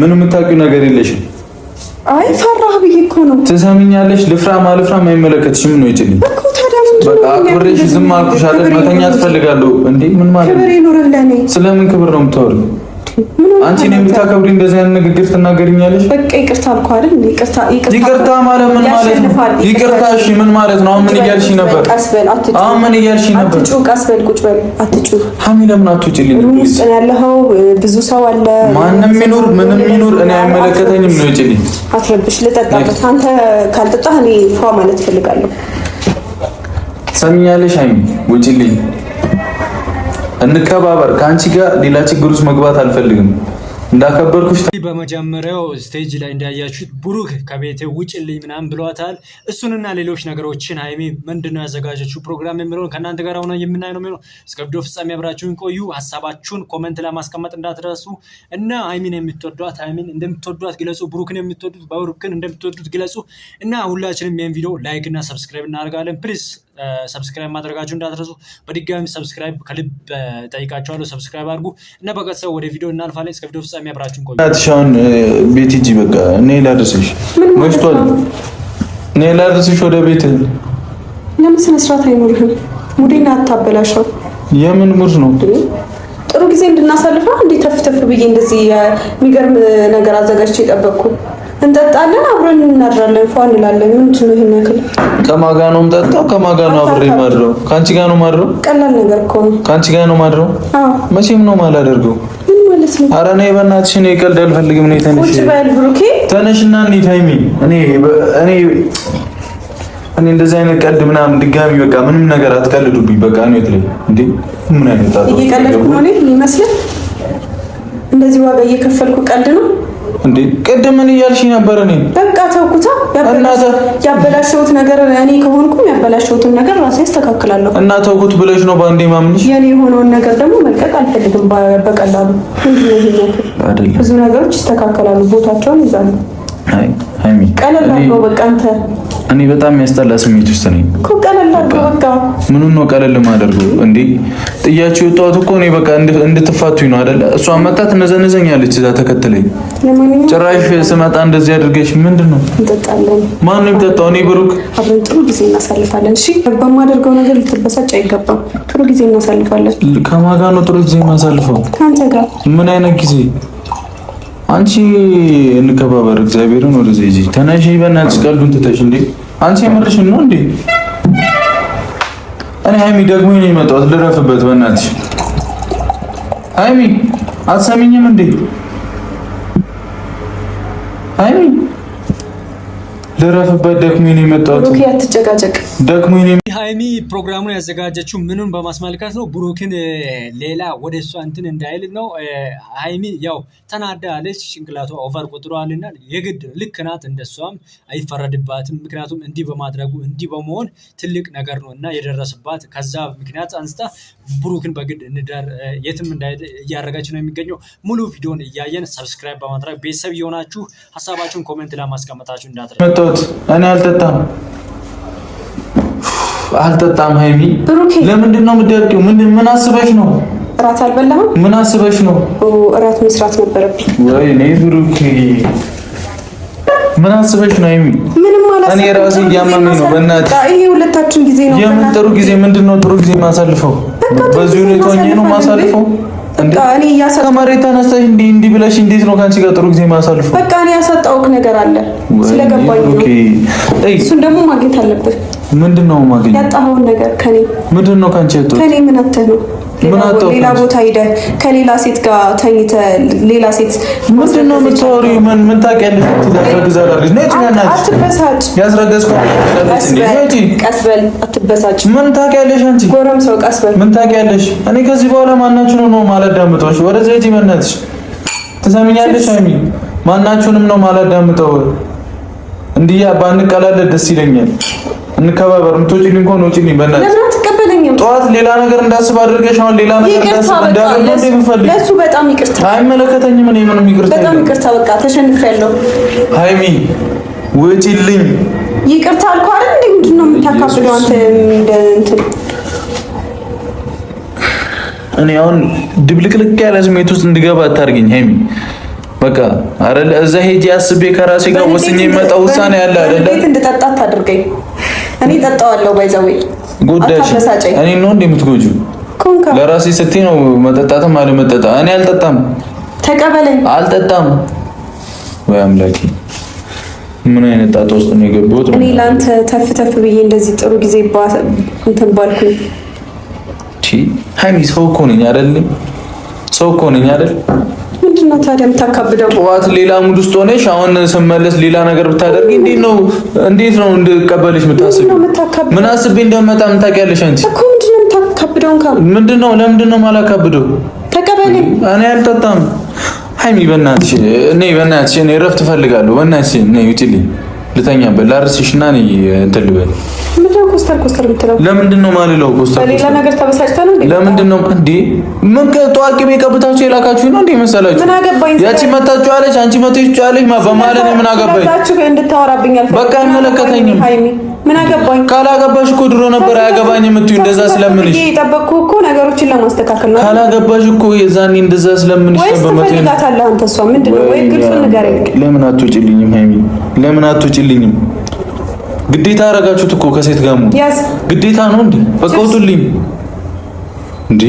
ምንም የምታውቂው ነገር የለሽም። አይ ፈራህ ብዬ እኮ ነው። ትሰሚኛለሽ? ልፍራም አልፍራም አይመለከትሽም ነው ይችላል። በቃ አክብሬሽ ዝም አልኩሽ አይደል? መተኛት እፈልጋለሁ። እንዴ ምን ማለት ነው? ክብር ይኖርህ ለኔ። ስለምን ክብር ነው የምታወሪው? አንቺ ነው የምታከብሪ? እንደዚህ አይነት ንግግር ትናገሪኛለሽ? በቃ ይቅርታ አልኩህ አይደል? ይቅርታ ማለት ምን ማለት ነው? ይቅርታ እሺ ምን ማለት ነው? አሁን ምን እያልሽ ነበር? አሁን ምን እያልሽ ነበር? አትጩህ፣ ቀስ በል፣ ቁጭ በል፣ አትጩህ። ሀሚ ለምን አትውጪልኝ? ውስጥ ያለኸው ብዙ ሰው አለ። ማንም ይኑር ምንም ይኑር እኔ አይመለከተኝም። ነው ይጭልኝ። አትረብሽ። ልጠጣበት። አንተ ካልጠጣህ እኔ ፏ ማለት እፈልጋለሁ። ሰሚኛለሽ? ሀሚ ውጪልኝ። እንከባበር። ከአንቺ ጋር ሌላ ችግር ውስጥ መግባት አልፈልግም። እንዳከበርኩሽ በመጀመሪያው ስቴጅ ላይ እንዳያችሁት ብሩክ ከቤቴ ውጭልኝ ምናምን ብሏታል። እሱንና ሌሎች ነገሮችን ሀይሚ ምንድነው ያዘጋጀችው ፕሮግራም የሚለውን ከእናንተ ጋር ሆነ የምናይ ነው የሚሆነው። እስከ ቪዲዮ ፍጻሜ አብራችሁን ቆዩ። ሀሳባችሁን ኮመንት ላይ ማስቀመጥ እንዳትረሱ እና ሀይሚን የምትወዷት ሀይሚን እንደምትወዷት ግለጹ። ብሩክን የምትወዱት ብሩክን እንደምትወዱት ግለጹ እና ሁላችንም ይህን ቪዲዮ ላይክ እና ሰብስክራይብ እናደርጋለን። ፕሊዝ ሰብስክራይብ ማድረጋችሁ እንዳትረሱ። በድጋሚ ሰብስክራይብ ከልብ ጠይቃችኋለሁ። ሰብስክራይብ አድርጉ እና በቀጥታ ወደ ቪዲዮ እናልፋለን። እስከ ቪዲዮ ፍጻሜ አብራችሁን ቆዩ። አትሻውን ቤት ሂጂ። በቃ እኔ ላድርስሽ። መሽቷል። እኔ ላድርስሽ ወደ ቤት። ለምን ስነ ስርዓት አይኖርህም? ሙዴን አታበላሸው። የምን ሙድ ነው? ጥሩ ጊዜ እንድናሳልፈው እንዴ ተፍተፍ ብዬ እንደዚህ የሚገርም ነገር አዘጋጅቼ የጠበቅኩ። እንጠጣለን፣ አብረን እናድራለን፣ ፏ እንላለን። ምንድን ነው ይሄን ያክል? ከማን ጋር ነው የምጠጣው? ከማን ጋር ነው አብሬ ማድረው? ከአንቺ ጋር ነው ማድረው? ቀላል ነገር እኮ ነው። ከአንቺ ጋር ነው ማድረው? አዎ። መቼም ነው ማላደርገው። ምን ማለት ነው? ኧረ ነይ በእናትሽ፣ እኔ ቀልድ አልፈልግም። ነይ ተነሽ። ቁጭ በል ብሩኬ። ተነሽና እንሂድ ሀይሚ። እኔ እንደዚህ አይነት ቀልድ ምናምን ድጋሚ በቃ ምንም ነገር አትቀልዱብኝ። በቃ ነው የትለኝ እንዴ? ምን አይነት ታዲያ እየቀለድኩ ነው እኔ ይመስል? እንደዚህ ዋጋ እየከፈልኩ ቀልድ ነው እንዴ? ቅድም ምን እያልሽ ነበር? እኔ በቃ ተውኩታ። ያበላሸሁት ነገር እኔ ከሆንኩም ያበላሸሁትን ነገር ራሴ አስተካክላለሁ። እና ተውኩት ብለሽ ነው ባንዴ ማምንሽ? የኔ የሆነውን ነገር ደግሞ መልቀቅ አልፈልግም በቀላሉ። ምንድነው ይሄ አይደለም? ብዙ ነገሮች ይስተካከላሉ፣ ቦታቸውን ይዛሉ። አይ ሀይሚ ቀለል አድርገው በቃ። አንተ እኔ በጣም የሚያስጠላ ስሜት ውስጥ ነኝ እኮ። ቀለል አድርገው በቃ። ምኑን ነው ቀለል ማደርገው እንዴ? ጥያችሁ የወጣሁት እኮ እኔ በቃ እንድትፋቱኝ ነው አይደለ? እሷ መጣት ነዘነዘኛለች እዛ ተከተለኝ። ጭራሽ ስመጣ እንደዚህ አድርገሽ ምንድነው? እንጠጣለን። ማን ነው የሚጠጣው? እኔ ብሩክ አብረን ጥሩ ጊዜ እናሳልፋለን። እሺ በማደርገው ነገር ልትበሳጭ አይገባም። ጥሩ ጊዜ እናሳልፋለን። ከማን ጋር ነው ጥሩ ጊዜ የማሳልፈው? ከአንተ ጋር። ምን አይነት ጊዜ? አንቺ እንከባበር። እግዚአብሔርን ወደዚህ ሂጂ። ተነሺ በእናትሽ፣ ቀልዱን ትተሽ እንዴ? አንቺ የምርሽን ነው እንዴ? እኔ ሀይሚ ደግሞ ነው የመጣሁት። ልረፍበት በእናትሽ ሀይሚ። አትሰሚኝም እንዴ ሀይሚ? ልረፍበት። ደክሞኝ ነው የመጣሁት። ብሩክ አትጨቃጨቅ። ደክሞኝ ነው። ሀይሚ ፕሮግራሙን ያዘጋጀችው ምኑን በማስመልከት ነው? ብሩክን ሌላ ወደ እሷ እንትን እንዳይል ነው። ሀይሚ ያው ተናዳለች። ጭንቅላቷ ኦቨር ቁጥሯልና የግድ ልክ ናት። እንደሷም አይፈረድባትም። ምክንያቱም እንዲህ በማድረጉ እንዲህ በመሆን ትልቅ ነገር ነው እና የደረሰባት ከዛ ምክንያት አንስታ ብሩክን በግድ እንዳር የትም እንዳይሄድ እያደረገች ነው የሚገኘው። ሙሉ ቪዲዮን እያየን ሰብስክራይብ በማድረግ ቤተሰብ የሆናችሁ ሀሳባችሁን ኮሜንት ላይ ማስቀመጣችሁ እንዳትረሱ። እኔ አልጠጣም ሀይሚ። ለምንድን ነው የምትደርቂው? ምን አስበሽ ነው? እራት አልበላህም? ምን አስበሽ ነው? እራት መስራት ነበረብኝ። ወይኔ ብሩክ፣ ምን አስበሽ ነው ሀይሚ? ምንም አላስብም። እኔ ራሴ እያመመኝ ነው በእናትሽ። ይሄ ሁለታችን ጊዜ ነው። የምን ጥሩ ጊዜ? ምንድን ነው ጥሩ ጊዜ ማሳልፈው? በዚህ ሁኔታ ሆኜ ነው ማሳልፈው? ከመሬት ተነስተሽ እንዲህ ብለሽ እንዴት ነው ከአንቺ ጋር ጥሩ ጊዜ ማሳልፈው? በቃ እኔ ያሳጣሁህ ነገር አለ ስለገባኝ ነው። እሱን ደግሞ ማግኘት አለብህ። ምንድን ነው ማግኘት? ያጣኸውን ነገር ከኔ። ምንድን ነው ከአንቺ ያጣሁት? ከኔ ምን አተህ ነው? ሌላ ቦታ ሄደህ ከሌላ ሴት ጋር ተኝተህ ሌላ ሴት ምንድን ነው የምታወሪው? ምን ታውቂያለሽ? አትበሳጭ። ቀስ በል አትበሳጭ። ምን ታውቂያለሽ አንቺ? ጎረምሳው ቀስ በል። ምን ታውቂያለሽ? እኔ ከዚህ በኋላ ማናችሁንም ነው ማላዳምጠው። ወደዚህ ሂጂ በእናትሽ። ትሰሚኛለሽ ሀይሚ? ማናችሁንም ነው ማላዳምጠው። እንዲያ ባንቀላለድ ደስ ይለኛል። እንከባበር። የምትወጪልኝ ከሆነ ውጪልኝ በእናትሽ። ጠዋት ሌላ ነገር እንዳስብ አድርገሽ አሁን ሌላ ነገር እንዳስብ እንዳደረገ ለሱ በጣም ይቅርታ። አይመለከተኝም። እኔ ምንም ይቅርታ በጣም ይቅርታ። በቃ ተሸንፌያለሁ። ሀይሚ ውጪልኝ። ይቅርታ አልኩህ አይደል? ምንድን ነው የምታካብለው አንተ? እንትን እኔ አሁን ድብልቅልቅ ያለ ስሜት ውስጥ እንድገባ አታርጊኝ ሀይሚ። በቃ አይደለ እዛ ሄጄ አስቤ ከራሴ ጋር ወስኜ የመጣው ውሳኔ ያለ አይደለ እንዴት እንድጠጣት ታድርገኝ እኔ ጠጣዋለሁ ባይዘው ጉዳይሽ እኔ ነው እንደምትጎጂው ለራሴ ስትይ ነው መጠጣትም አለመጠጣ እኔ አልጠጣም ተቀበለኝ አልጠጣም ወይ አምላኬ ምን አይነት ጣጣ ውስጥ ነው የገባሁት እኔ ላንተ ተፍ ብዬ እንደዚህ ጥሩ ጊዜ እንትን ባልኩኝ ሃይሚ ሰው እኮ ነኝ አይደል ምንድነው ታዲያ የምታካብደው ጠዋት ሌላ ሙድ ውስጥ ሆነሽ አሁን ስመለስ ሌላ ነገር ብታደርጊ እንዴት ነው እንድቀበልሽ የምታስቢው ምን አስቤ እንደመጣ ምን ታውቂያለሽ አንቺ እኮ ምንድነው የምታካብደው ለምንድነው ማላካብደው ተቀበለኝ እኔ አልጠጣም ሃይሚ በእናትሽ እኔ እረፍት እፈልጋለሁ በእናትሽ ነይ ውጪልኝ ልተኛበት ላርስሽና ነይ እንትን ልበል ምንድነው ኮስተር የምትለው ለምንድነው ማልለው ኮስተር ሌላ ነገር ተበሳጭተህ ነው ለምንድነው እንዴ ምን ከጧቂ ቤቀብታችሁ የላካችሁ ነው እንዴ መሰላችሁ ምን አገባኝ ያቺ መታችሁ አለች አንቺ መጥተሽ አለች በማለት ምን አገባኝ እንድታወራብኝ አልፈልግም በቃ አይመለከተኝም ሃይሚ ምን አገባኝ ካላገባሽ እኮ ድሮ ነበር አያገባኝ የምትዩ እንደዛ ስለምንሽ የጠበቅኩ እኮ ነገሮችን ለማስተካከል ነው ካላገባሽ እኮ የዛኔ እንደዛ ስለምንሽ በመቴ ትፈልጋታለህ አንተ እሷ ምንድነው ወይ ግልጽ ንገረኝ ለምን አትወጪልኝም ሃይሚ ለምን አትወጪልኝም ግዴታ አረጋችሁት እኮ ከሴት ጋር ነው ግዴታ ነው እንዴ በቃ ውጡልኝ እንዴ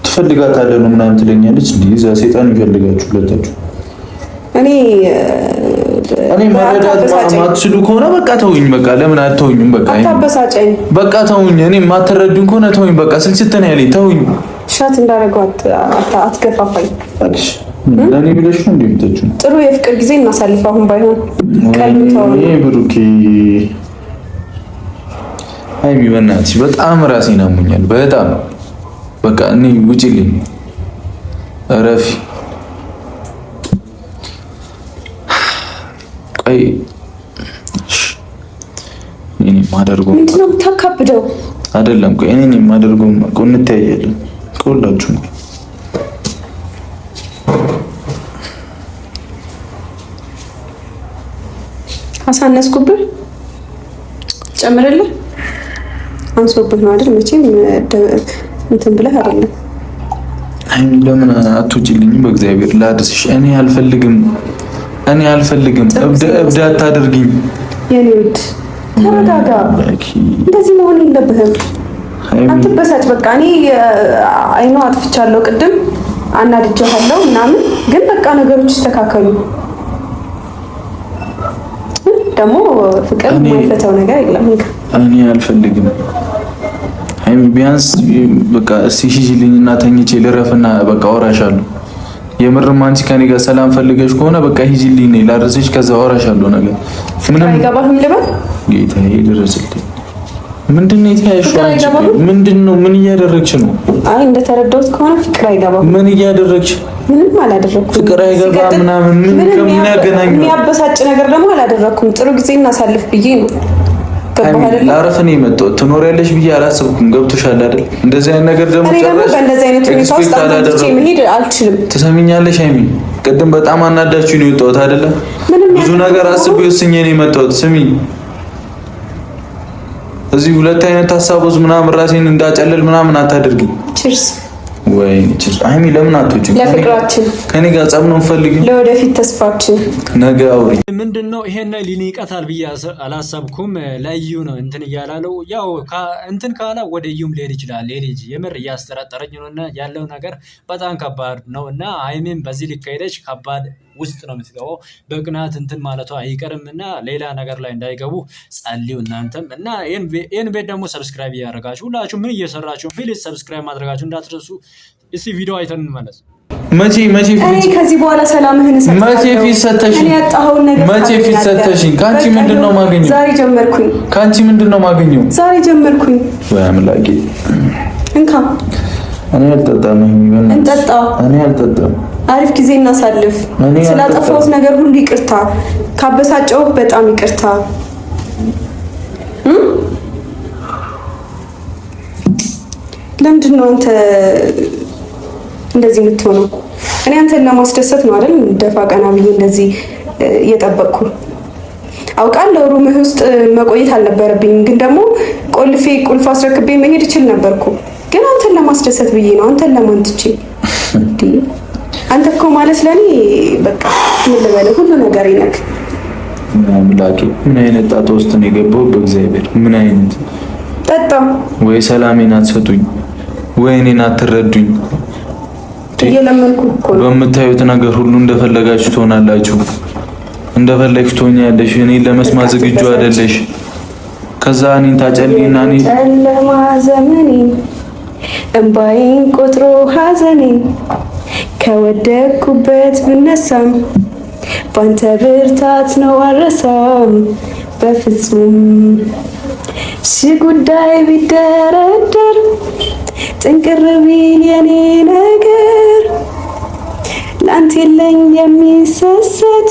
ትፈልጋታለህ ነው ምናምን ትለኛለች እንዴ እዛ ሰይጣን ይፈልጋችሁ ሁለታችሁ እኔ መረዳት ማትችሉ ከሆነ በቃ ተውኝ በቃ ለምን አትተውኝም በቃ ተውኝ እኔ ማትረዱኝ ከሆነ ተውኝ በቃ ስልችተና ያለኝ ተውኝ ሻት እንዳደረገው አትገፋፋኝ እሺ ለኔ ብለሽ ነው እንደምትጩ ጥሩ የፍቅር ጊዜ እናሳልፍ አሁን ባይሆን ቀልምታው ብሩኬ ሃይሚ በእናትሽ በጣም ራሴን አሞኛል በጣም በቃ እኔ ውጪልኝ እረፊ ቆይ እኔ ማደርገው ምንድነው የምታካብደው አይደለም ቆይ እኔ ማደርገው እንተያያለን ከሁላችሁም አሳነስኩብህ ጨምረልህ አንሶብህ ነው አይደል መቼም እንትን ብለህ አይደለም ሃይሚ ለምን አትወጪልኝም በእግዚአብሔር ላድስሽ እኔ አልፈልግም እብድ አታድርጊኝ የኔ ውድ ተረጋጋ እንደዚህ መሆን የለብህም አትበሳጭ በቃ እኔ አይኖ አጥፍቻለሁ ቅድም አናድጄሃለሁ ምናምን ግን በቃ ነገሮች ይስተካከሉ ደግሞ ፍቅር የማይፈታው ነገር የለም እኔ አልፈልግም ሃይሚ ቢያንስ በቃ ሲሂጂልኝና ተኝቼ ልረፍና በቃ አወራሻለሁ የምርም አንቺ ከኔ ጋር ሰላም ፈልገሽ ከሆነ በቃ ሂጂልኝ ነይ ላድርስሽ ከዛ አወራሻለሁ ነገር ምንም አይገባህም ልበል ጌታዬ ድረስልኝ ምንድነው ምንድነው ምን እያደረግሽ ነው አይ እንደተረዳሁት ከሆነ ፍቅር አይገባም ምን እያደረግሽ ምንም አላደረኩም ፍቅር አይገባም ምናምን ምን ከሚያገናኝ የሚያበሳጭ ነገር ደግሞ አላደረኩም ጥሩ ጊዜ እናሳልፍ ብዬ ነው ላረፍ ነው የመጣሁት ትኖሪያለሽ ብዬ አላሰብኩም ገብቶሻል አይደል እንደዚህ አይነት ነገር ደግሞ ጨራሽ በእንደዚህ አይነት ሁኔታ ውስጥ አጥቼ መሄድ አልችልም ትሰሚኛለሽ ሃይሚ ቅድም በጣም አናዳችሁ ነው የወጣሁት አይደለ ብዙ ነገር አስቤ ወስኜ ነው የመጣሁት ስሚ እዚህ ሁለት አይነት ሀሳቦች ምናምን ራሴን እንዳጨለል ምናምን አታድርጊ ቺርስ ወይኔ ቺርስ ሃይሚ ለምን አትወጪም ለፍቅራችን ከኔ ጋር ጸብ ነው እንፈልጊው ለወደፊት ተስፋችን ነገ አውሪ ምንድነው ይሄን ሊንቀታል ብዬ አላሰብኩም ለዩ ነው እንትን እያላለው ያው እንትን ካላ ወደ ዩም ሊሄድ ይችላል ልጅ የምር እያስጠራጠረኝ ነውና ያለው ነገር በጣም ከባድ ነውና ሃይሚም በዚህ ሊካሄደች ከባድ ውስጥ ነው የምትገባው በቅናት እንትን ማለቷ አይቀርምና ሌላ ነገር ላይ እንዳይገቡ ጸልዩ እናንተም እና ይሄን ቤት ደግሞ ሰብስክራይብ ያደርጋችሁ ሁላችሁ ምን እየሰራችሁ ፕሊዝ ሰብስክራይብ ማድረጋችሁ እንዳትረሱ እስቲ ቪዲዮ አይተን እንመለስ መቼ እኔ ከዚህ በኋላ ሰላምህን ሰጥተህ መቼ ፊት ሰተሽኝ እኔ ያጣሁን ነገር መቼ ፊት ሰተሽኝ ካንቺ ምንድነው ማገኘው ዛሬ ጀመርኩኝ ካንቺ ምንድነው ማገኘው ዛሬ ጀመርኩኝ ወይ አምላኬ እንካ እኔ አልጠጣም እንጠጣ እኔ አልጠጣም አሪፍ ጊዜ እናሳልፍ ስላጠፋሁት ነገር ሁሉ ይቅርታ ካበሳጨው በጣም ይቅርታ ለምንድነው አንተ እንደዚህ የምትሆነው እኔ አንተን ለማስደሰት ነው አይደል ደፋ ቀና ብዬ እንደዚህ እየጠበቅኩ አውቃለሁ ሩምህ ውስጥ መቆየት አልነበረብኝም ግን ደግሞ ቆልፌ ቁልፍ አስረክቤ መሄድ እችል ነበርኩ ግን አንተን ለማስደሰት ብዬ ነው አንተን ለማንትቼ አንተ እኮ ማለት ለኔ በቃ ምን ልበልህ ሁሉ ነገር ይነክ አምላኬ ምን አይነት ጣጣ ውስጥ ነው የገባው? በእግዚአብሔር ምን አይነት ጠጣ ወይ ሰላሜን አትሰጡኝ ወይ እኔን አትረዱኝ። እየለመንኩ እኮ ነው። በምታዩት ነገር ሁሉ እንደፈለጋችሁ ትሆናላችሁ፣ እንደፈለግሽ ትሆኛለሽ። እኔን ለመስማት ዝግጁ አይደለሽ። ከዛ እኔን ታጨልኝና እኔ ጨለማ ዘመኔን እምባዬን ቆጥሮ ሐዘኔን ከወደቅኩበት ብነሳም ባንተ ብርታት ነው አልረሳም በፍጹም። ሺህ ጉዳይ ቢደረደር ጥንቅር ቢል የኔ ነገር ላንተ የለኝ የሚሰሰት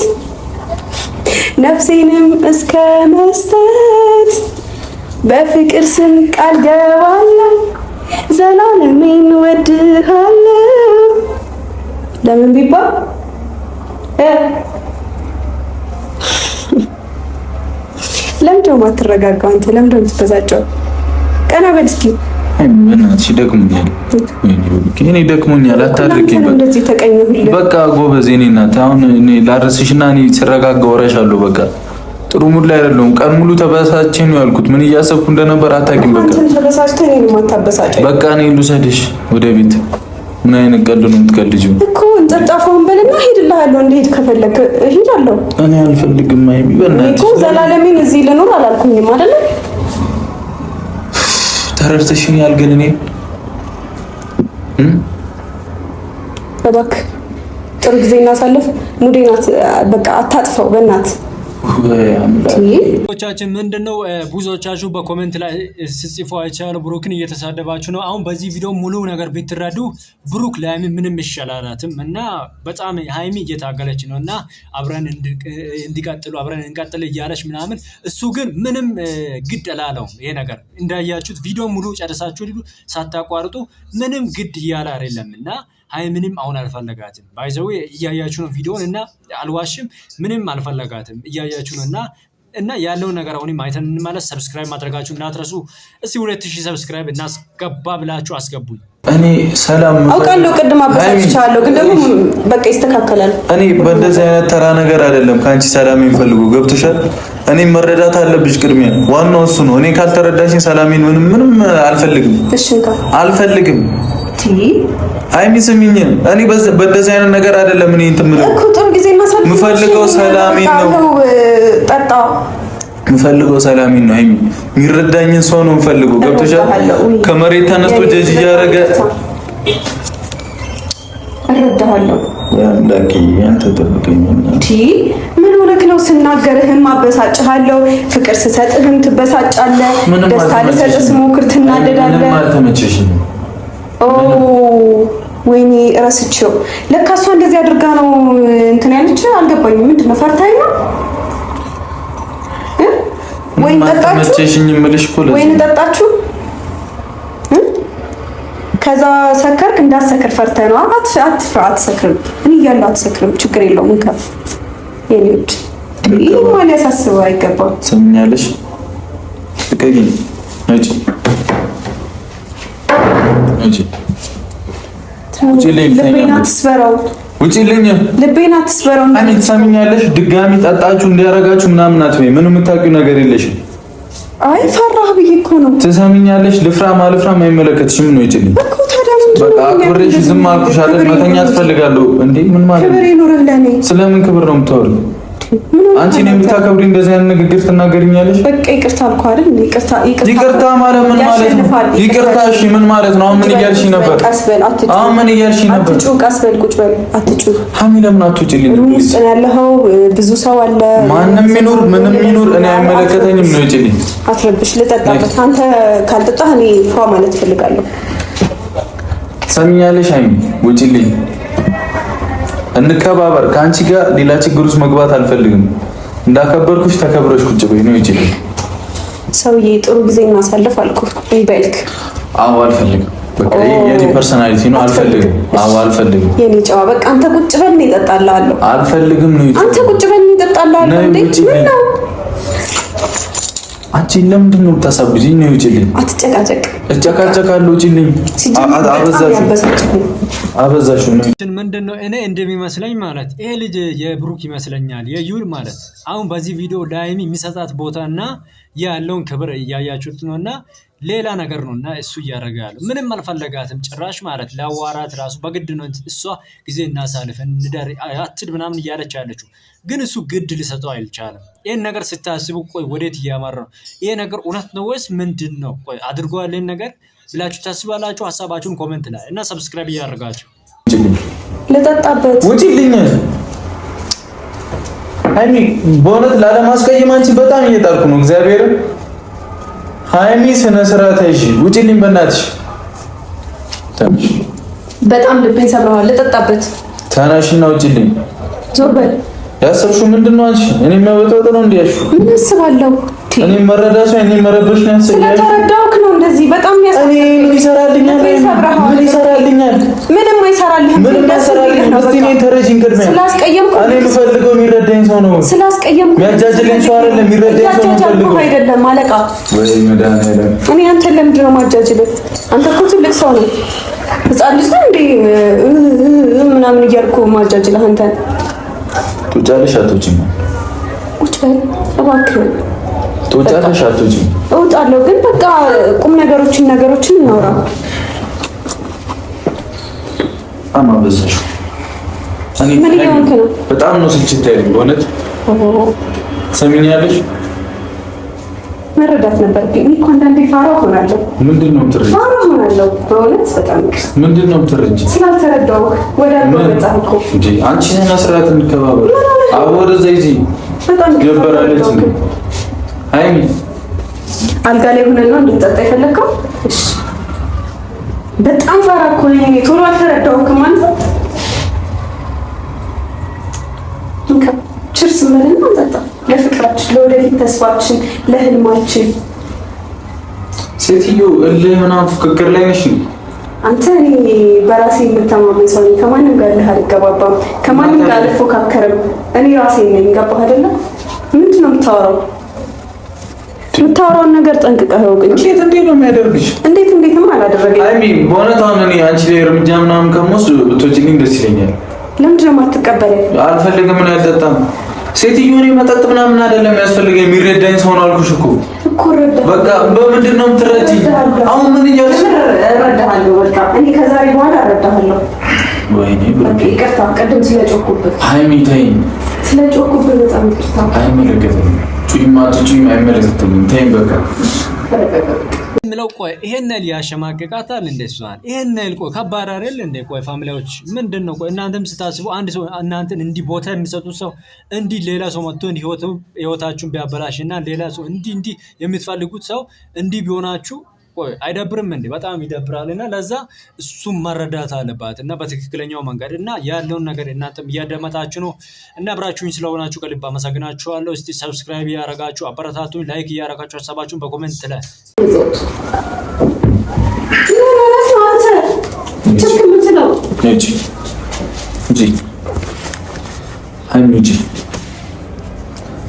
ነፍሴንም እስከ መስጠት በፍቅር ስም ቃል ገባለሁ ዘላለሜን ወድሃለሁ። ለምን ቢባል ለምንድነው የማትረጋጋው አንተ? ለምንድነው የምትበሳጨው? ቀና በል እስኪ። በእናትሽ ደክሞኛል፣ እኔ ደክሞኛል። አታድርጊኝ በቃ ጎበዝ። እኔ እናት አሁን እኔ ላርስሽና እኔ ስረጋጋ ወራሻለሁ። በቃ ጥሩ ሙድ ላይ አይደለሁም። ቀን ሙሉ ተበሳጭቼ ነው ያልኩት። ምን እያሰብኩ እንደነበር አታውቂም። በቃ አንተ ተበሳጭተህ እኔን የማታበሳጨኝ። በቃ እኔ ልውሰድሽ ወደ ቤት። ምን አይነት ቀልድ ነው የምትቀልጂው? እኮ እንጠጣፋውን በልና ሄድልሃለሁ። እንደሄድ ከፈለክ እሄዳለሁ። እኔ አልፈልግም። አይቢ በእናትሽ እኮ ዘላለሜን እዚህ ልኖር አላልኩኝም አይደል? ተረድተሽኛል። ግን እኔ እባክህ ጥሩ ጊዜ እናሳልፍ። ሙዴናት በቃ አታጥፈው በእናትህ። ቻችን ምንድነው ብዙዎቻችሁ በኮሜንት ላይ ሲጽፉ አይቻለሁ። ብሩክን እየተሳደባችሁ ነው። አሁን በዚህ ቪዲዮ ሙሉ ነገር ብትረዱ ብሩክ ለሃይሚ ምንም ይሻላላትም እና በጣም ሃይሚ እየታገለች ነው እና አብረን እንዲቀጥሉ አብረን እንቀጥል እያለች ምናምን፣ እሱ ግን ምንም ግድ አላለውም። ይሄ ነገር እንዳያችሁት ቪዲዮ ሙሉ ጨርሳችሁ ሳታቋርጡ ምንም ግድ እያለ አይደለም እና ሃይሚንም አሁን አልፈለጋትም። ባይዘው እያያችሁ ነው ቪዲዮን እና አልዋሽም፣ ምንም አልፈለጋትም እያያችሁ ነው እና ያለውን ነገር አሁን ማይተን እንመለስ። ሰብስክራይብ ማድረጋችሁ እንዳትረሱ። እስቲ 2000 ሰብስክራይብ እናስገባ ብላችሁ አስገቡኝ። እኔ ሰላም አውቃለሁ፣ ቅድም አበሳጭቻለሁ፣ ግን ደግሞ በቃ ይስተካከላል። እኔ በእንደዚህ አይነት ተራ ነገር አይደለም ከአንቺ ሰላም የሚፈልጉ ገብቶሻል። እኔ መረዳት አለብሽ ቅድሚያ፣ ዋናው እሱ ነው። እኔ ካልተረዳሽኝ ሰላሜን ምንም አልፈልግም። እሺ እንካ አልፈልግም። ሃይሚ ስሚኝ፣ እኔ በእንደዚህ አይነት ነገር አይደለም እኔ እንትን የምለው እኮ ጥሩ ጊዜ እናሳልፍ። የምፈልገው ሰላሜን ነው። ጠጣ የምፈልገው ሰላሜን ነው። ሃይሚ የሚረዳኝን ሰው ነው የምፈልገው። ገብቶሻል። ከመሬት ተነስቶ ጀጅ እያደረገ እረዳሃለሁ። ያንዳቂ አንተ ተጠብቀኝ እንጂ ምን ሆነክ ነው? ስናገርህም አበሳጭሃለሁ፣ ፍቅር ስሰጥህም ትበሳጫለህ፣ ደስታ ልሰጥህ ስሞክር ትናደዳለህ። ምንም አልተመቸሽም። ወይኔ እረስቼው። ለካ እሷ እንደዚህ አድርጋ ነው እንትን ያለች። አልገባኝም። ምንድን ነው ፈርታኝ ነው? ወይን ጠጣችሁ? ወይን ጠጣችሁ? ከዛ ሰከርክ። እንዳትሰክር ፈርታኝ ነው። አትፍራ፣ አትሰክርም። እኔ እያለሁ አትሰክርም። ችግር የለውም። እንካ የኔ ውድ፣ ይህ ማን ያሳስበው አይገባም። ሰምኛለሽ? ልቀቂኝ። ነጭ ልቤን አትስበረው። ውጪልኝ። ልቤን አትስበረው። እኔ ትሰሚኛለሽ? ድጋሚ ጠጣችሁ እንዲያረጋችሁ ምናምን አትበይ። ምንም የምታውቂው ነገር የለሽም። አይ ፈራህ ብዬ እኮ ነው። ትሰሚኛለሽ? ልፍራም አልፍራም አይመለከትሽም። ነው ይጭልኝ። በቃ አክብሬሽ ዝም አልኩሽ አይደል? መተኛት እፈልጋለሁ። እንዴ ምን ማለት ነው? ክብር ይኖርህ ለኔ። ስለምን ክብር ነው የምታወሪው? አንቺ ነው የምታከብሪ? እንደዚህ አይነት ንግግር ትናገሪኛለሽ? በቃ ይቅርታ አልኩ አይደል? ይቅርታ ማለት ምን ማለት ነው? ይቅርታ እሺ ምን ማለት ነው? አሁን ምን እያልሽ ነበር? አሁን ምን እያልሽ ነበር? አትጩህ፣ ቀስ በል፣ ቁጭ በል፣ አትጩህ። ሀሚ ለምን አትውጪልኝ? ውስጥ ያለኸው ብዙ ሰው አለ። ማንም ይኑር ምንም ይኑር እኔ አይመለከተኝም። ነው ይጭልኝ። አትረብሽ። ልጠጣበት። አንተ ካልጠጣህ እኔ ፏ ማለት ፈልጋለሁ። ሰሚኛለሽ? ሀሚ ውጪልኝ። እንከባበር። ከአንቺ ጋር ሌላ ችግር ውስጥ መግባት አልፈልግም። እንዳከበርኩሽ ተከብረሽ ቁጭ በይ። ነው ይችላል። ሰውዬ ጥሩ ጊዜ እናሳልፍ አልኩ። ይበልክ። አዎ አልፈልግም። በቃ የኔ ፐርሰናሊቲ ነው። አልፈልግም። አዎ አልፈልግም። የኔ ጨዋ በቃ አንተ ቁጭ በል ነው እጠጣልሃለሁ። አልፈልግም። ነው አንተ ቁጭ በል ነው እጠጣልሃለሁ። እንዴ ምን ነው አንቺ ለምንድን ነው የምታሳብጂኝ? ነው ውጪልኝ። አትጨቃጨቅ። እጨቃጨቃለሁ። ውጪልኝ። አበዛሽው ነው። ምንድነው እኔ እንደሚመስለኝ ማለት ይሄ ልጅ የብሩክ ይመስለኛል የዩል ማለት አሁን በዚህ ቪዲዮ ላይሚ የሚሰጣት ቦታና ያለውን ክብር እያያችሁት ነውና ሌላ ነገር ነውና እሱ እያደረገ ያለው ምንም አልፈለጋትም ጭራሽ ማለት ለአዋራት ራሱ በግድ ነው እሷ ጊዜ እናሳልፍ እንደር አትድ ምናምን እያለች ያለችው ግን እሱ ግድ ሊሰጠው አይልቻለም። ይሄን ነገር ስታስቡ ቆይ ወዴት እያመራ ነው? ይሄ ነገር እውነት ነው ወይስ ምንድነው? ቆይ አድርጓል ይሄን ነገር ብላችሁ ታስባላችሁ? ሐሳባችሁን ኮሜንት ላይ እና ሰብስክራይብ እያደረጋችሁ ለጠጣበት ውጪልኝ። ሃይሚ በእውነት ላለማስቀየም አንቺ በጣም እየጣርኩ ነው እግዚአብሔር። ሃይሚ ስነ ስርዓት አይሽ ውጪልኝ በእናትሽ። በጣም ልቤን ሰብረዋል። ለጠጣበት ተናሽና ውጪልኝ። ዞር በል። ያሰብሽው ምንድነው አንቺ? እኔ መበጠጥ ነው እንዲያሹ ምን አስባለሁ? እኔ መረዳሽ እኔ መረበሽ ነው ያሰብሽ። ስለተረዳውክ ነው እንደዚህ በጣም እኔ ምን ይሰራልኛል? ምን ይሰራልኛል? ምንም አይሰራልህም። ምንም አይሰራልኝም። እስቲ እኔ ተረጂኝ ቅድሚያ ስላስቀየምኩ እኔ የምፈልገው የሚረዳኝ ሰው ነው። ስላስቀየምኩ የሚያጃጅለኝ ሰው አይደለም፣ የሚረዳኝ ሰው ነው የምፈልገው። አይደለም አለቃ ወይ መድኃኒዓለም እኔ አንተን ለምንድን ነው የማጃጅልህ? አንተ እኮ ትልቅ ሰው ነው። ህፃን ልጅ ነው እንዴ ምናምን እያልኩ ማጃጅልህ አንተን። ትውጫለሽ አትውጪም? ቁጭ በል እባክህ። ትውጫለሽ አትውጪም? እወጣለሁ፣ ግን በቃ ቁም ነገሮችን እናውራ። አማበዛሽ እኔ ምን እያልክ ነው? በጣም ነው ስልችት ያለኝ በእውነት ትሰሚኛለሽ? መረዳት ነበርብኝ። እኔ እኮ አንዳንዴ ፋራ ሆናለሁ። ምንድን ነው የምትረጂው? ፋራ ሆናለሁ በእውነት በጣም ምንድን ነው የምትረጂው? ስላልተረዳሁህ ወደ አልበጣም እኮ እንጂ አንቺ ነና ስርዓት እንከባበር። አቦ ወደዛ ይዚ በጣም ገበራለች እንዴ? ሃይሚ አልጋ ላይ ሆነን ነው እንድንጠጣ የፈለከው? እሺ በጣም ፋራ እኮ ነኝ። ቶሎ አልተረዳሁህም ማለት ነው። ችርስ ምንና እንጠጣ ለፍቅራችን፣ ለወደፊት ተስፋችን፣ ለህልማችን። ሴትዮ እልህ ምናምን ፍክክር ላይ ነሽ አንተ። እኔ በራሴ የምተማመን ሰው ነኝ። ከማንም ጋር አልገባባም፣ ከማንም ጋር አልፎካከርም። እኔ ራሴ ነኝ። ገባህ አይደለ? ምንድን ነው የምታወራው? የምታወራውን ነገር ጠንቅቀህ እወቅ እንጂ። እንዴት ነው የሚያደርግሽ? እንዴትም አላደረገኝ። ሃይሚ በእውነት አሁን እኔ አንቺ ላይ እርምጃ ምናምን ከምወስድ ብትወጪልኝ ደስ ይለኛል። ለምንድን ነው የማትቀበለኝ? አልፈልግም። ምን አልጠጣም። ሴትዮ እኔ መጠጥ ምናምን አይደለም የሚያስፈልገኝ፣ የሚረዳኝ ሰው ነው አልኩሽ እኮ። በቃ በምንድን ነው የምትረጂኝ? አሁን ምን እያልሽ? እረዳሃለሁ። በቃ እኔ ከዛሬ በኋላ እረዳሃለሁ። ወይኔ ብሩክ ይቅርታ፣ ቅድም ስለጮኩብህ። ሃይሚ ተይኝ። ስለጮኩብህ በጣም ይቅርታ። አይመለከተኝም። ጩይማ ጩይማ አይመለከተኝም። ተይኝ በቃ ምለው ቆይ ይሄን ያሸማቀቃታል እንደሷን ይሄን ቆይ ከባድ አይደል እንዴ? ቆይ ፋሚሊዎች ምንድነው? ቆይ እናንተም ስታስቡ አንድ ሰው እናንተን እንዲህ ቦታ የሚሰጡ ሰው እንዲህ ሌላ ሰው መጥቶ እንዲህ ህይወታችሁን ቢያበላሽና ሌላ ሰው እንዲህ የምትፈልጉት ሰው እንዲህ ቢሆናችሁ ቆይ አይደብርም እንዴ? በጣም ይደብራልና ለዛ እሱም መረዳት አለባት እና በትክክለኛው መንገድ እና ያለውን ነገር እናንተም እያደመጣችሁ ነው እና አብራችሁኝ ስለሆናችሁ ከልብ አመሰግናችኋለሁ። እስቲ ሰብስክራይብ እያደረጋችሁ አበረታቱኝ፣ ላይክ እያደረጋችሁ ሀሳባችሁን በኮሜንት ላይ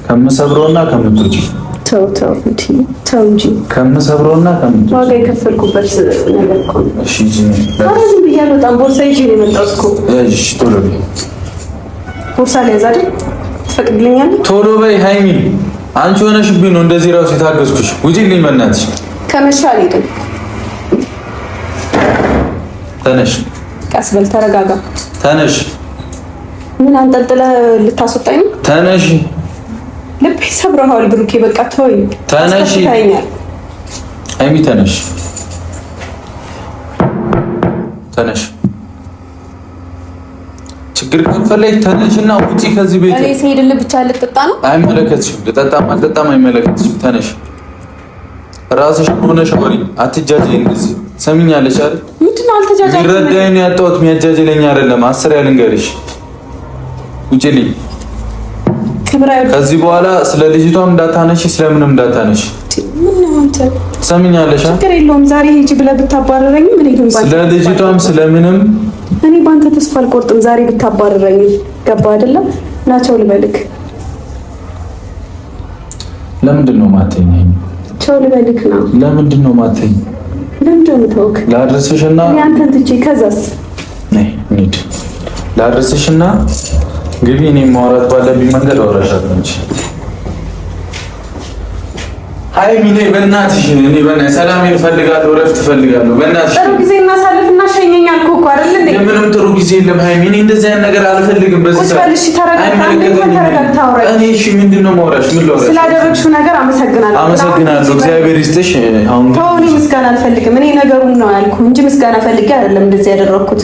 ከምሰብረውና ከምትወጪ ተው እንጂ ከምሰብረውና ከምትወጪ ዋጋ የከፈልኩበት ነገር እኮ ነው። እሺ እንጂ አሁን ብያለሁ። በጣም ቦርሳ ይዤ ነው የመጣሁት እኮ። እሺ ቶሎ በይ። ቦርሳ ላይ ያዝ አይደል? ትፈቅድልኛለህ? ቶሎ በይ ሃይሚ። አንቺ ሆነሽብኝ ነው እንደዚህ ራሱ የታገዝኩሽ። ውጪልኝ በእናትሽ። ከመሻ አልሄድም። ተነሽ። ቀስ በል ተረጋጋ። ተነሽ። ምን አንጠልጥለህ ልታስወጣኝ ነው? ተነሽ። ልቤ ሰብረዋል ብሩኬ። በቃ ተወኝ። ተነሽ ሃይሚ ተነሽ። ተነሽ። ችግር ካልፈለግሽ ተነሽና ውጪ ከዚህ ቤት። እኔ ስሄድልህ ብቻ ልጠጣ ነው? አይመለከትሽም። ልጠጣም አልጠጣም አይመለከትሽም። ተነሽ። ራስሽ ሆነሽ አውሪ። አትጃጃይ እንደዚህ። ሰሚኛለሽ አይደል? ምንድነው አልተጃጃይ? ይረዳኝ ያጣሁት የሚያጃጅለኝ አይደለም። አስር ያልንገርሽ። ውጪልኝ። ከዚህ በኋላ ስለ ልጅቷም እንዳታነሺ፣ ስለምንም እንዳታነሺ። ምን ነው አንተ? ሰሚኛለሽ? ችግር የለውም። ዛሬ ሂጂ ብለህ ብታባረረኝ ምን ይሁን? ስለ ልጅቷም ስለምንም እኔ ባንተ ተስፋ አልቆርጥም። ዛሬ ብታባረረኝ ገባ አይደለም? ናቸው ልበልክ። ለምንድን ነው ማተኝ? ቻው ልበልክ ነው። ለምንድን ነው ማተኝ? ለምንድን ነው ተውክ? ላድርስሽና ያንተን ትቼ ከዛስ ነይ እንሂድ። ላድርስሽና ግቢ። እኔ ማውራት ባለብኝ መንገድ አወራሻለሁ እንጂ አይ ሚኔ በእናትሽ እኔ ሰላም እፈልጋለሁ፣ እረፍት እፈልጋለሁ። በእናትሽ ጥሩ ጊዜ እናሳልፍና ሸኘኝ አልኩህ እኮ አይደል እንዴ? ምንም ጥሩ ጊዜ የለም ሃይሚ። እኔ እንደዚህ አይነት ነገር አልፈልግም። በዚህ ሰዓት እሺ፣ ተረጋግታ አውራ። እኔ እሺ፣ ምንድነው ማውራሽ? ምን ላውራሽ? ስላደረግሽው ነገር አመሰግናለሁ። እግዚአብሔር ይስጥሽ። አሁን ተውኔ ምስጋና አልፈልግም። እኔ ነገሩን ነው ያልኩህ እንጂ ምስጋና ፈልጌ አይደለም እንደዚህ ያደረኩት።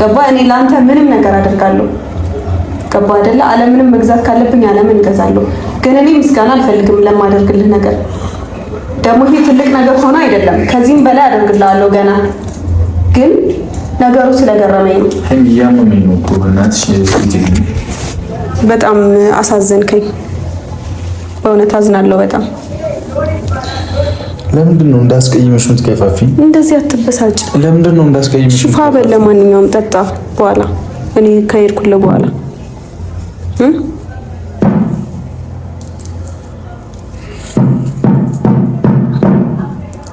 ገባ? እኔ ለአንተ ምንም ነገር አደርጋለሁ። ገባ አይደለ? ዓለምንም መግዛት ካለብኝ ዓለምን እገዛለሁ። ግን እኔ ምስጋና አልፈልግም ለማደርግልህ ነገር። ደግሞ ይሄ ትልቅ ነገር ሆኖ አይደለም፣ ከዚህም በላይ አደርግልሃለሁ ገና። ግን ነገሩ ስለገረመኝ ነው። እያመመኝ ነው እኮ በእናትሽ። በጣም አሳዘንከኝ። በእውነት አዝናለሁ በጣም። ለምንድን ነው እንዳስቀይምሽ የምትከፋፊኝ? እንደዚህ አትበሳጭ። ለምንድን ነው እንዳስቀይምሽ? ሽፋ በል። ለማንኛውም ጠጣ በኋላ እኔ ከሄድኩልህ በኋላ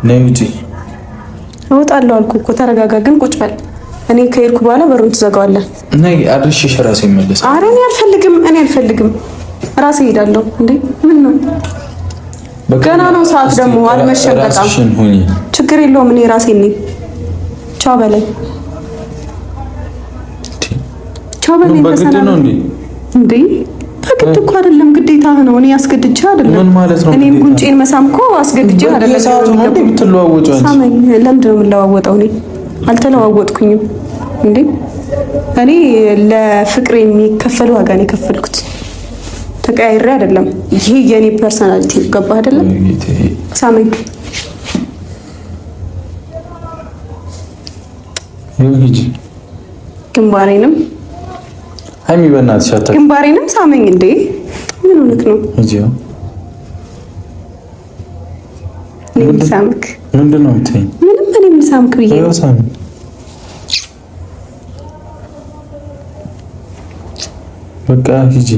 ነይ ውጪ። እወጣለሁ አልኩህ እኮ ተረጋጋ። ግን ቁጭ በል። እኔ ከሄድኩ በኋላ በሩን ትዘጋዋለህ። ነይ አድርሽሽ ራሴ እመለሳለሁ። ኧረ እኔ አልፈልግም። ራሴ እሄዳለሁ። እንዴ ምን ነው? ገና ነው ሰዓት ደግሞ አልመሸም። በጣም ችግር የለውም። እኔ ራሴ ነኝ። ቻው በለኝ። ቻው በለኝ። በግድ ነው እንዴ? በግድ እኮ አይደለም፣ ግዴታህ ነው። እኔ አስገድጄ አይደለም። ምን ማለት ነው? እኔም ጉንጬን መሳም እኮ አስገድጄ አይደለም። ሰዓቱ ነው እንዴ የምትለዋወጪው? ሳመኝ። ለምንድን ነው የምለዋወጠው? እኔ አልተለዋወጥኩኝም እንዴ። እኔ ለፍቅር የሚከፈል ዋጋ ነው የከፈልኩት። ተቀያይሬ አይደለም። ይሄ የኔ ፐርሰናሊቲ ገባህ አይደለም? ሳመኝ። ይሄ ግንባሬንም ሃይሚ በእናትሽ አታውቅም። ግንባሬንም ሳመኝ። እንዴ ምን ሆነክ ነው? እዚሁ ምን ሳምክ? ምንድን ነው የምትይኝ? ምንም እኔም ሳምክ ብዬ ነው ሳም። በቃ ሂጂ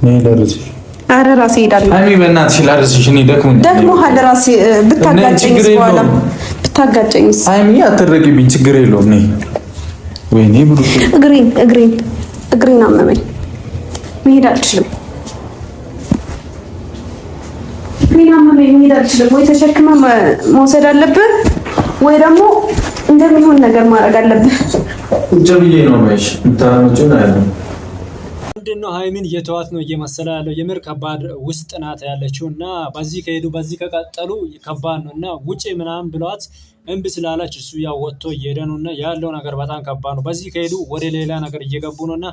ነይ ላድርስሽ። ኧረ ራሴ እሄዳለሁ። ሃይሚ በእናትሽ ላድርስሽ። እኔ ደክሞሃል። ራሴ ብታጋጨኝስ? በኋላ ብታጋጨኝስ? ሃይሚ አትረቂብኝ። ችግር የለውም። ነይ። ወይኔ ብሩክ እግሬን አመመኝ። መሄድ አልችልም። ወይ ተሸክመህ መውሰድ አለብህ ወይ ደግሞ እንደሚሆን ነገር ማድረግ አለብህ። ቁጭ ብዬ ነው ማይሽ ምታመጪው ነው ያለው። ምንድነው ሃይሚን እየተዋት ነው እየመሰለ ያለው። የምር ከባድ ውስጥ ናት ያለችው እና በዚህ ከሄዱ በዚህ ከቀጠሉ ከባድ ነው እና ውጪ ምናምን ብሏት እምቢ ስላለች እሱ ያው ወጥቶ እየሄደ ነው እና ያለው ነገር በጣም ከባድ ነው። በዚህ ከሄዱ ወደ ሌላ ነገር እየገቡ ነው እና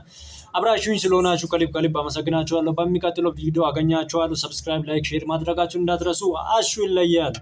አብራችሁኝ ስለሆናችሁ ከልብ አመሰግናችኋለሁ። በሚቀጥለው ቪዲዮ አገኛችኋለሁ። ሰብስክራይብ፣ ላይክ፣ ሼር ማድረጋችሁን እንዳትረሱ። አሹ ይለያል።